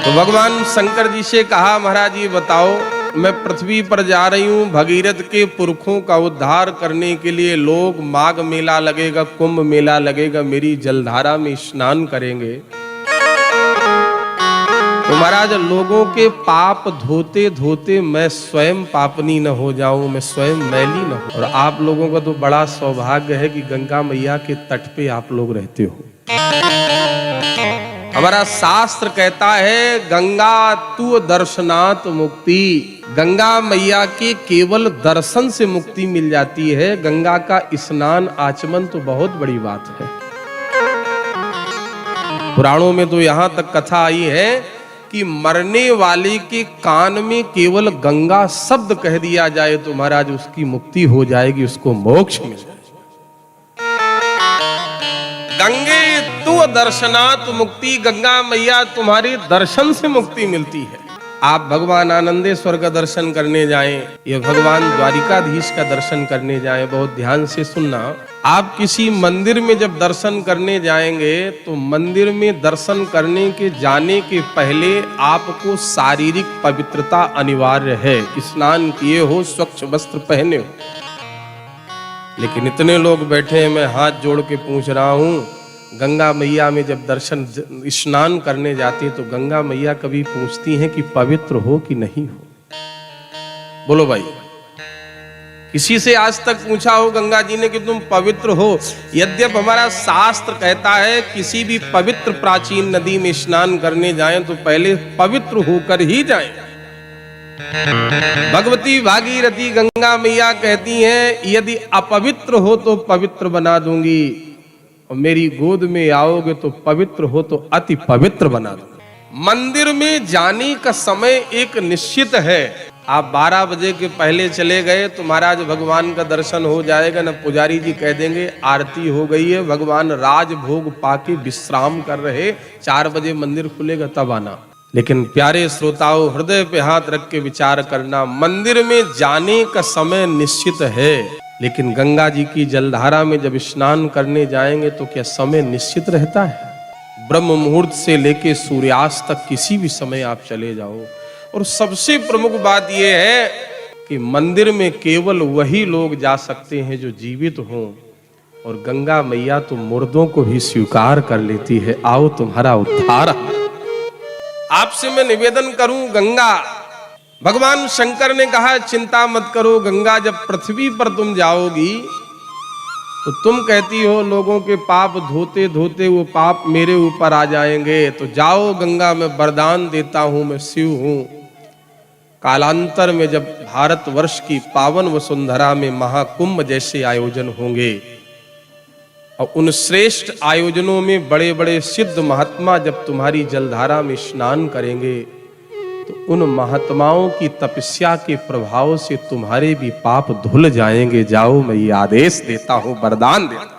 तो भगवान शंकर जी से कहा, महाराज ये बताओ, मैं पृथ्वी पर जा रही हूँ भगीरथ के पुरखों का उद्धार करने के लिए। लोग माघ मेला लगेगा, कुंभ मेला लगेगा, मेरी जलधारा में स्नान करेंगे। तो महाराज लोगों के पाप धोते धोते मैं स्वयं पापनी न हो जाऊं, मैं स्वयं मैली न हो। और आप लोगों का तो बड़ा सौभाग्य है कि गंगा मैया के तट पे आप लोग रहते हो। हमारा शास्त्र कहता है गंगा तु दर्शनात् मुक्ति, गंगा मैया के केवल दर्शन से मुक्ति मिल जाती है। गंगा का स्नान आचमन तो बहुत बड़ी बात है। पुराणों में तो यहां तक कथा आई है कि मरने वाले के कान में केवल गंगा शब्द कह दिया जाए तो महाराज उसकी मुक्ति हो जाएगी, उसको मोक्ष मिल जाएगा। गंगे तु दर्शनात् मुक्ति, गंगा मैया तुम्हारे दर्शन से मुक्ति मिलती है। आप भगवान आनंदेश्वर का दर्शन करने जाएं या भगवान द्वारिकाधीश का दर्शन करने जाएं, बहुत ध्यान से सुनना। आप किसी मंदिर में जब दर्शन करने जाएंगे तो मंदिर में दर्शन करने के जाने के पहले आपको शारीरिक पवित्रता अनिवार्य है। स्नान किए हो, स्वच्छ वस्त्र पहने हो। लेकिन इतने लोग बैठे हैं, मैं हाथ जोड़ के पूछ रहा हूं, गंगा मैया में जब दर्शन स्नान करने जाती है तो गंगा मैया कभी पूछती हैं कि पवित्र हो कि नहीं हो? बोलो भाई, किसी से आज तक पूछा हो गंगा जी ने कि तुम पवित्र हो? यद्यप हमारा शास्त्र कहता है किसी भी पवित्र प्राचीन नदी में स्नान करने जाएं तो पहले पवित्र होकर ही जाएं। भगवती भागीरथी गंगा मैया कहती हैं, यदि अपवित्र हो तो पवित्र बना दूंगी, और मेरी गोद में आओगे तो पवित्र हो तो अति पवित्र बना दूंगी। मंदिर में जाने का समय एक निश्चित है। आप 12 बजे के पहले चले गए तो महाराज भगवान का दर्शन हो जाएगा न। पुजारी जी कह देंगे आरती हो गई है, भगवान राजभोग पाके विश्राम कर रहे, 4 बजे मंदिर खुलेगा तब आना। लेकिन प्यारे श्रोताओं, हृदय पे हाथ रख के विचार करना, मंदिर में जाने का समय निश्चित है, लेकिन गंगा जी की जलधारा में जब स्नान करने जाएंगे तो क्या समय निश्चित रहता है? ब्रह्म मुहूर्त से लेके सूर्यास्त तक किसी भी समय आप चले जाओ। और सबसे प्रमुख बात यह है कि मंदिर में केवल वही लोग जा सकते हैं जो जीवित हों, और गंगा मैया तो मुर्दों को भी स्वीकार कर लेती है। आओ तुम्हारा उद्धार। आपसे मैं निवेदन करूं, गंगा, भगवान शंकर ने कहा चिंता मत करो, गंगा जब पृथ्वी पर तुम जाओगी तो तुम कहती हो लोगों के पाप धोते धोते वो पाप मेरे ऊपर आ जाएंगे, तो जाओ गंगा, मैं वरदान देता हूं, मैं शिव हूं। कालांतर में जब भारतवर्ष की पावन वसुंधरा में महाकुंभ जैसे आयोजन होंगे और उन श्रेष्ठ आयोजनों में बड़े बड़े सिद्ध महात्मा जब तुम्हारी जलधारा में स्नान करेंगे तो उन महात्माओं की तपस्या के प्रभाव से तुम्हारे भी पाप धुल जाएंगे। जाओ, मैं ये आदेश देता हूं, वरदान देता हूं।